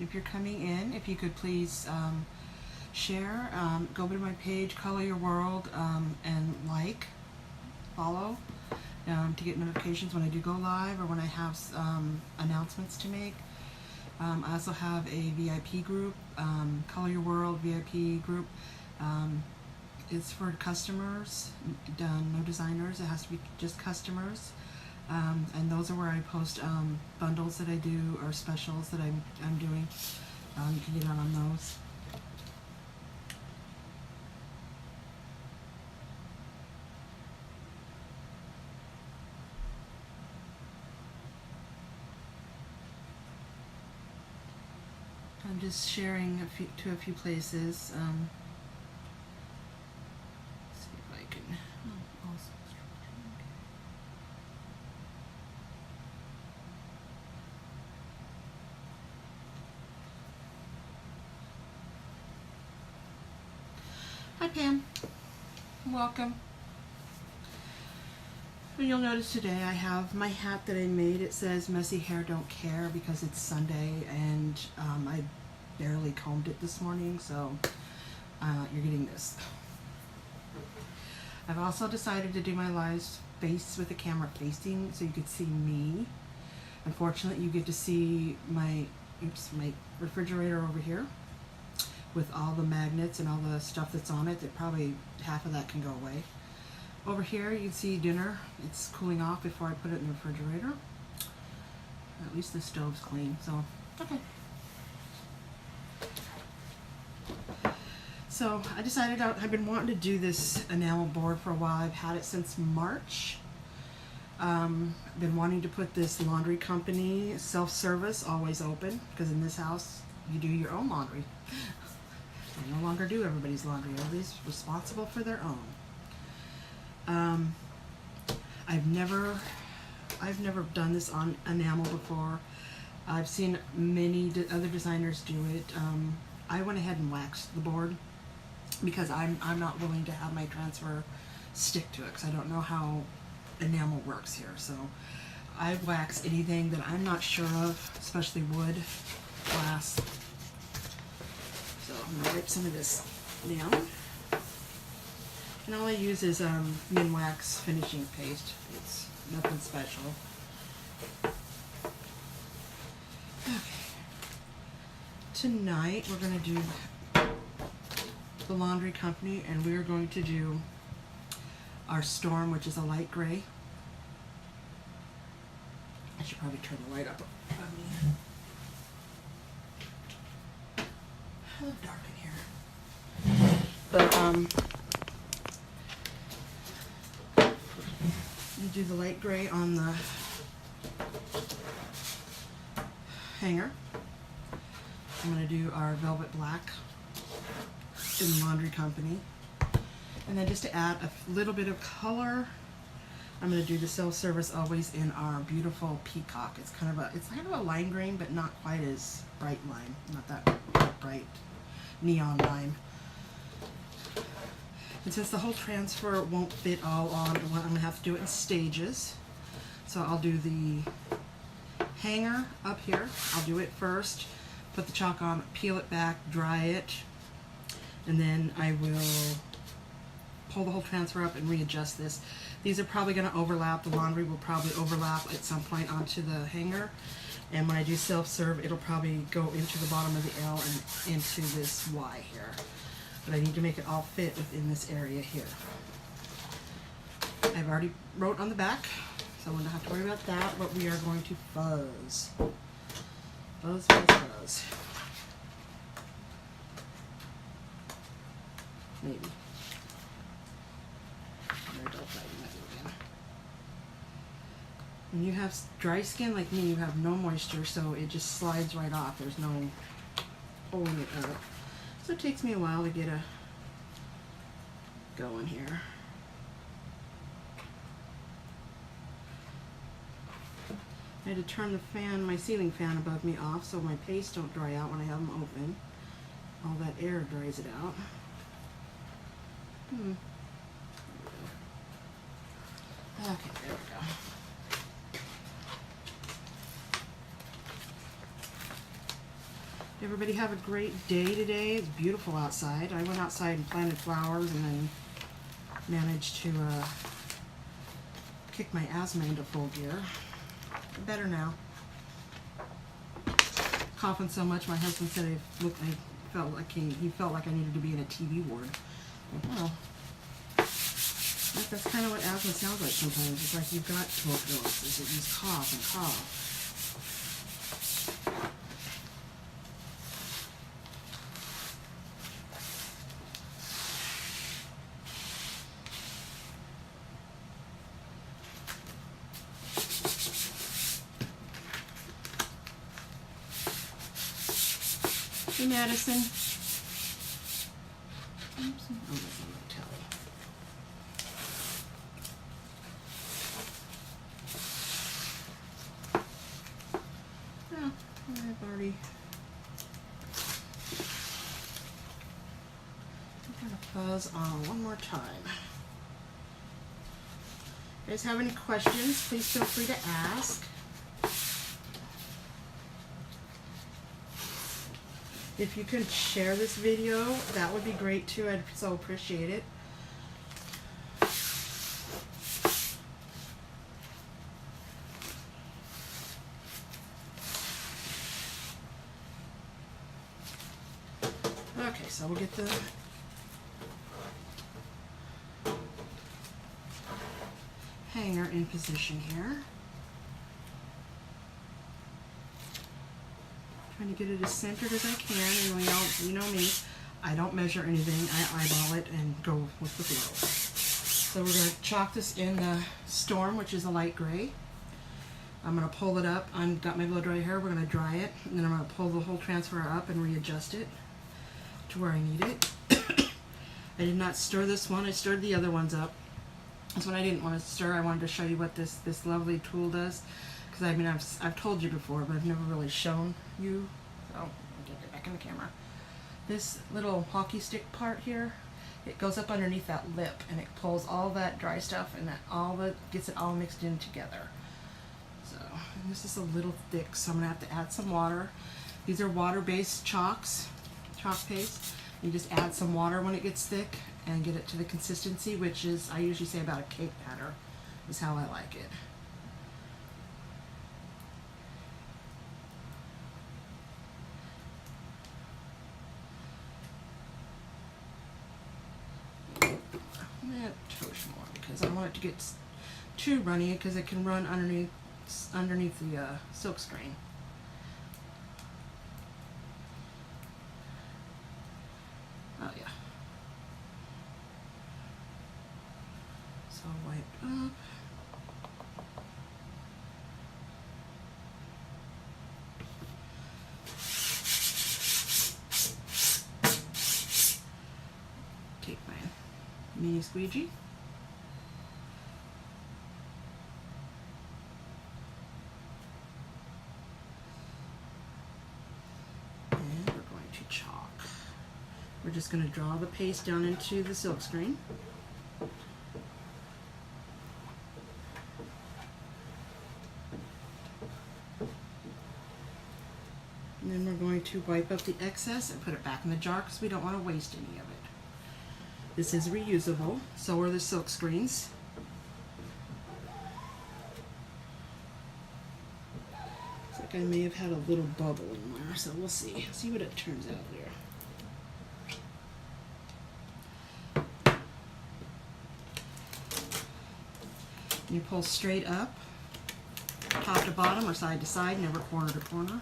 if you're coming in, if you could please share, go to my page, Color Your World, and follow, to get notifications when I do go live or when I have announcements to make. I also have a VIP group, Color Your World VIP group. It's for customers, no designers. It has to be just customers. And those are where I post bundles that I do or specials that I'm doing. You can get on those. I'm just sharing to a few places. See if I can. Hi Pam, welcome. You'll notice today I have my hat that I made. It says "Messy Hair Don't Care" because it's Sunday and I barely combed it this morning, so you're getting this. I've also decided to do my lives face with the camera facing so you could see me. Unfortunately, you get to see my refrigerator over here with all the magnets and all the stuff that's on it. That probably half of that can go away. Over here you can see dinner. It's cooling off before I put it in the refrigerator. At least the stove's clean, so okay. So I decided I've been wanting to do this enamel board for a while. I've had it since March. I've been wanting to put this laundry company, self-service, always open, because in this house you do your own laundry. I no longer do everybody's laundry. Everybody's responsible for their own. I've never done this on enamel before. I've seen many other designers do it. I went ahead and waxed the board because I'm not willing to have my transfer stick to it because I don't know how enamel works here. So I wax anything that I'm not sure of, especially wood, glass. So I'm gonna wipe some of this down. And all I use is Minwax finishing paste. It's nothing special. Okay. Tonight we're going to do the laundry company, and we're going to do our Storm, which is a light gray. I should probably turn the light up on me. I look dark in here. But you do the light gray on the hanger. I'm going to do our velvet black in the laundry company. And then just to add a little bit of color, I'm going to do the self-service always in our beautiful peacock. It's kind of a lime green, but not quite as bright lime. Not that bright neon lime. And since the whole transfer won't fit all on, I'm going to have to do it in stages. So I'll do the hanger up here. I'll do it first, put the chalk on, peel it back, dry it, and then I will pull the whole transfer up and readjust this. These are probably going to overlap. The laundry will probably overlap at some point onto the hanger. And when I do self-serve, it'll probably go into the bottom of the L and into this Y here. But I need to make it all fit within this area here. I've already wrote on the back, so I won't have to worry about that, but we are going to fuzz. Fuzz, fuzz, fuzz. Maybe. When you have dry skin like me, you have no moisture, so it just slides right off. There's no pulling it up. So it takes me a while to get going here. I had to turn the fan, my ceiling fan above me off so my pastes don't dry out when I have them open. All that air dries it out. Okay, there we go. Everybody have a great day today. It's beautiful outside. I went outside and planted flowers and then managed to kick my asthma into full gear. Better now. Coughing so much, my husband said he felt like I needed to be in a TV ward. Well, that's kind of what asthma sounds like sometimes. It's like you've got tuberculosis. You just cough and cough. Hey, Madison. Oops. Oh, that's on the telly. Oh, I've already got a fuzz on one more time. If you guys have any questions, please feel free to ask. If you can share this video, that would be great too. I'd so appreciate it. Okay, so we'll get the hanger in position here. Trying to get it as centered as I can, and you know me, I don't measure anything. I eyeball it and go with the flow. So we're going to chalk this in the Storm, which is a light gray. I'm going to pull it up. I've got my blow dry hair. We're going to dry it, and then I'm going to pull the whole transfer up and readjust it to where I need it. I did not stir this one. I stirred the other ones up. This one I didn't want to stir. I wanted to show you what this lovely tool does. Because I mean, I've told you before, but I've never really shown you. So I'll get it back in the camera. This little hockey stick part here, it goes up underneath that lip, and it pulls all that dry stuff, and gets it all mixed in together. So and this is a little thick, so I'm gonna have to add some water. These are water-based chalk paste. You just add some water when it gets thick and get it to the consistency, which is, I usually say about a cake batter, is how I like it. Touch more because I don't want it to get too runny, because it can run underneath the silk screen. Oh yeah. So I'll wipe up. Take my mini squeegee. And we're going to chalk. We're just going to draw the paste down into the silk screen. And then we're going to wipe up the excess and put it back in the jar because we don't want to waste any of it. This is reusable, so are the silk screens. Looks like I may have had a little bubble in there, so we'll see. See what it turns out there. You pull straight up, top to bottom or side to side, never corner to corner.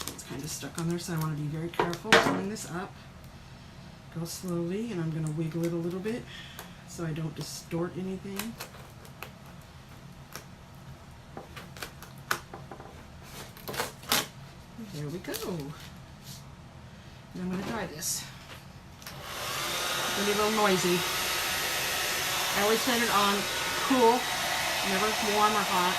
It's kind of stuck on there, so I want to be very careful pulling this up. Go slowly, and I'm going to wiggle it a little bit so I don't distort anything. There we go. And I'm going to dry this. It's going to be a little noisy. I always set it on cool, never warm or hot.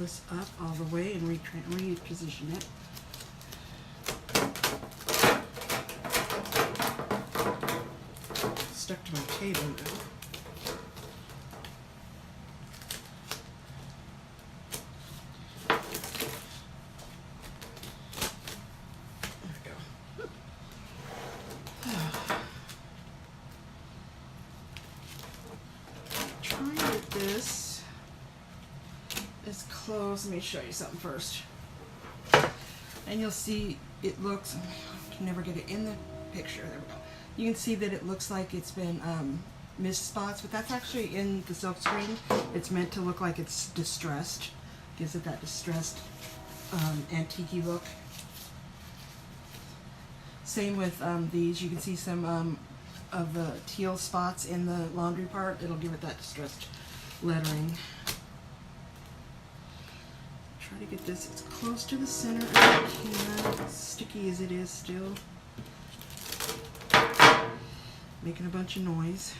this up all the way and reposition it. Stuck to my table now. This is close. Let me show you something first. And you'll see it looks, I can never get it in the picture. There we go. You can see that it looks like it's been missed spots, but that's actually in the silk screen. It's meant to look like it's distressed. Gives it that distressed antique-y look. Same with these. You can see some of the teal spots in the laundry part. It'll give it that distressed lettering. Try to get this as close to the center as I can, as sticky as it is still. Making a bunch of noise.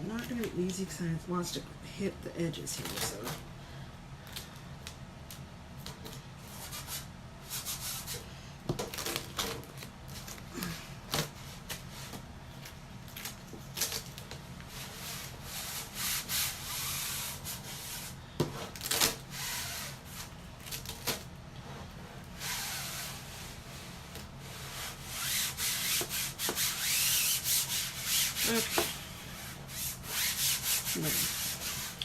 Not going to be easy because it wants to hit the edges here, so. Okay.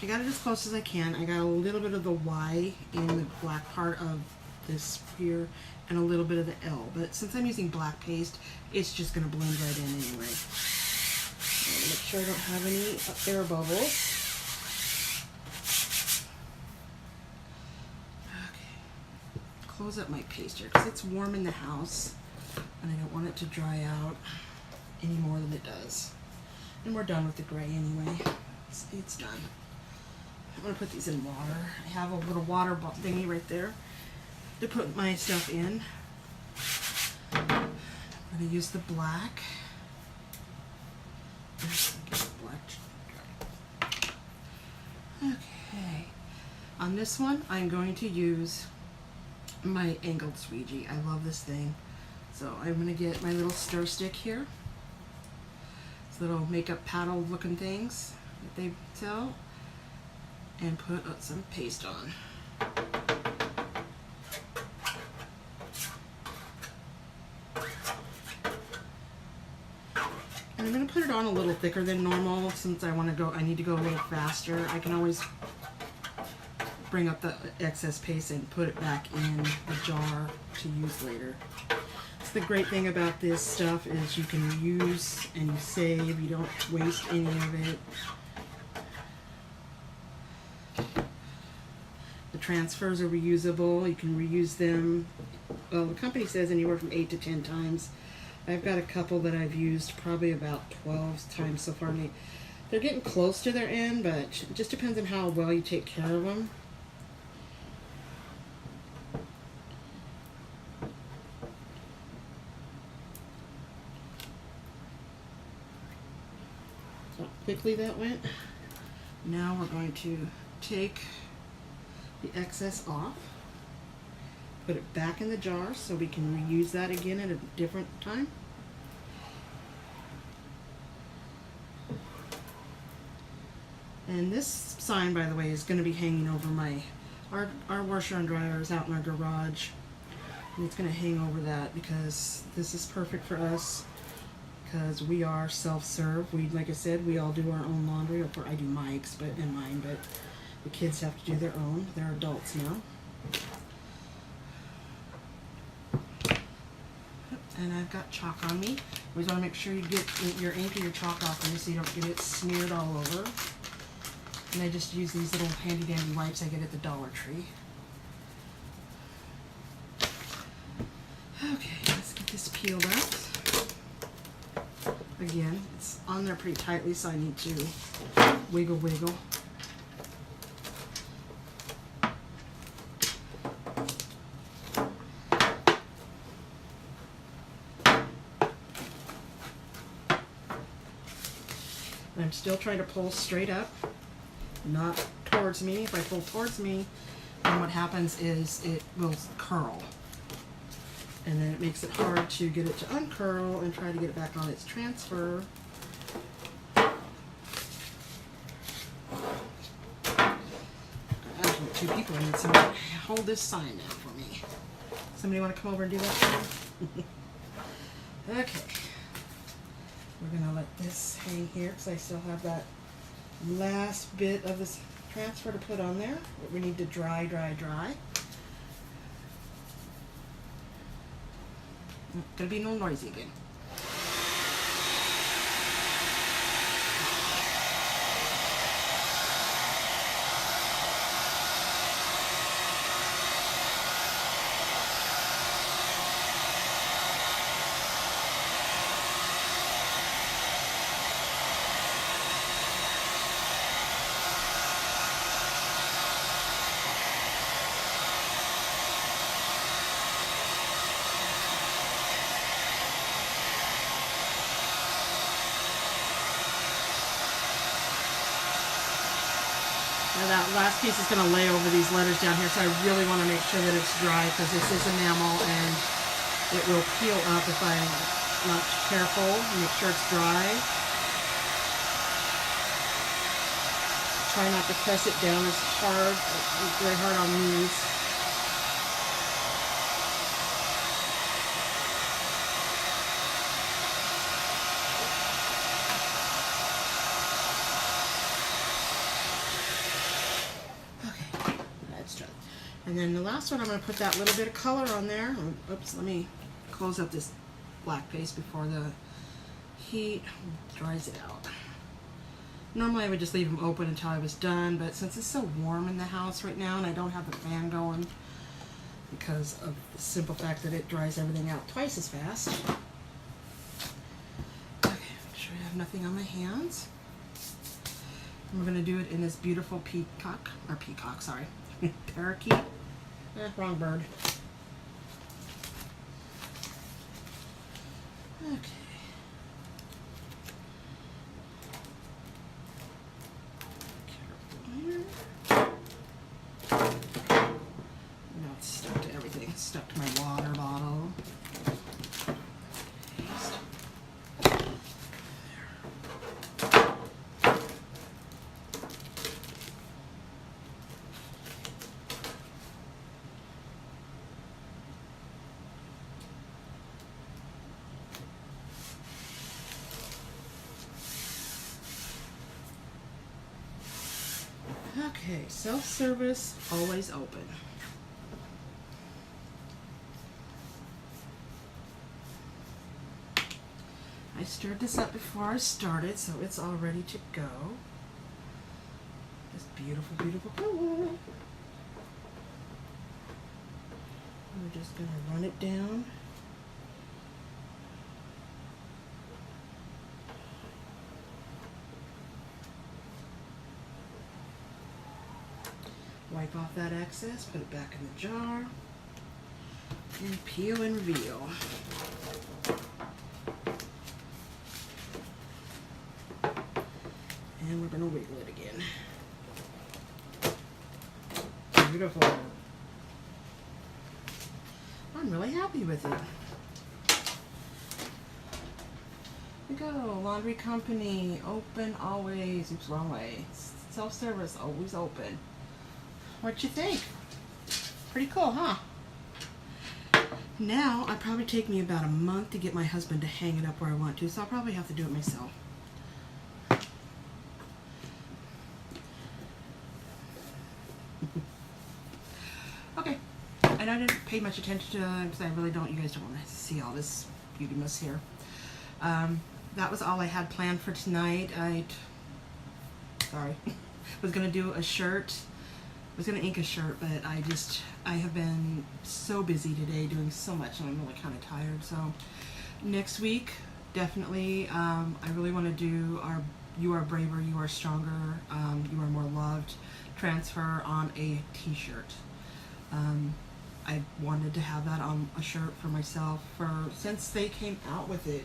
I got it as close as I can. I got a little bit of the Y in the black part of this here and a little bit of the L, but since I'm using black paste, it's just going to blend right in anyway. Make sure I don't have any air bubbles. Okay, close up my paste here because it's warm in the house and I don't want it to dry out any more than it does. And we're done with the gray anyway. It's done. I'm going to put these in water. I have a little water thingy right there to put my stuff in. I'm going to use the black. Okay. On this one, I'm going to use my angled squeegee. I love this thing. So I'm going to get my little stir stick here. These little makeup paddle looking things that they sell. And put some paste on. And I'm going to put it on a little thicker than normal since I need to go a little faster. I can always bring up the excess paste and put it back in the jar to use later. That's the great thing about this stuff is you can use and you save. You don't waste any of it. The transfers are reusable. You can reuse them. Well, the company says anywhere from 8 to 10 times. I've got a couple that I've used probably about 12 times so far. They're getting close to their end, but it just depends on how well you take care of them. So how quickly that went. Now we're going to take the excess off, put it back in the jar so we can reuse that again at a different time. And this sign, by the way, is going to be hanging over our washer and dryer is out in our garage, and it's going to hang over that because this is perfect for us because we are self-serve. Like I said, we all do our own laundry. I do Mike's, but the kids have to do their own. They're adults now. And I've got chalk on me. Always want to make sure you get your ink and your chalk off on you so you don't get it smeared all over. And I just use these little handy dandy wipes I get at the Dollar Tree. Okay, let's get this peeled out. Again, it's on there pretty tightly, so I need to wiggle, wiggle. And I'm still trying to pull straight up, not towards me. If I pull towards me, then what happens is it will curl. And then it makes it hard to get it to uncurl and try to get it back on its transfer. Actually, two people. I need somebody to hold this sign in for me. Somebody want to come over and do that for me? Okay. We're going to let this hang here because I still have that last bit of this transfer to put on there. But we need to dry, dry, dry. Gonna be no noisy again. Now that last piece is going to lay over these letters down here, so I really want to make sure that it's dry because this is enamel and it will peel up if I'm not careful. Make sure it's dry. Try not to press it down as hard, very hard on these. And then the last one, I'm going to put that little bit of color on there. Oops, let me close up this black face before the heat dries it out. Normally I would just leave them open until I was done, but since it's so warm in the house right now and I don't have the fan going because of the simple fact that it dries everything out twice as fast. Okay, make sure I have nothing on my hands. And we're going to do it in this beautiful parakeet. Wrong bird. Okay. Careful here. Now it's stuck to everything. It's stuck to my water bottle. Paste. Okay, self-service, always open. I stirred this up before I started, so it's all ready to go. This beautiful, beautiful color. We're just going to run it down. Wipe off that excess, put it back in the jar, and peel and reveal. And we're going to wiggle it again. Beautiful. I'm really happy with it. Here we go. Laundry company, open always. Oops, wrong way. Self-service, always open. What you think? Pretty cool, huh? Now, it'll probably take me about a month to get my husband to hang it up where I want to, so I'll probably have to do it myself. Okay, and I didn't pay much attention to it because I really don't. You guys don't want to see all this beauty mess here. That was all I had planned for tonight. Sorry. was gonna do a shirt. I was gonna ink a shirt, but I have been so busy today doing so much, and I'm really kind of tired. So next week, definitely, I really want to do our "You Are Braver, You Are Stronger, You Are More Loved" transfer on a T-shirt. I wanted to have that on a shirt for myself since they came out with it.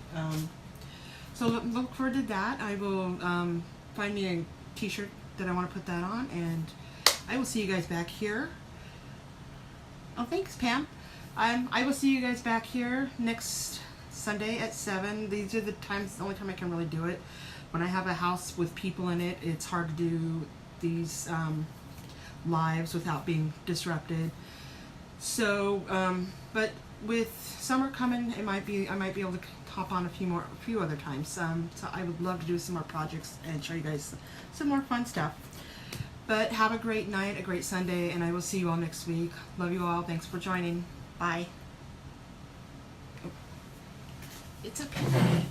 So look forward to that. I will find me a T-shirt that I want to put that on, and I will see you guys back here. Oh, thanks, Pam. I will see you guys back here next Sunday at 7. These are the only time I can really do it. When I have a house with people in it, it's hard to do these lives without being disrupted. So, but with summer coming, I might be able to hop on a few other times. So I would love to do some more projects and show you guys some more fun stuff. But have a great night, a great Sunday, and I will see you all next week. Love you all. Thanks for joining. Bye. Oh. It's okay.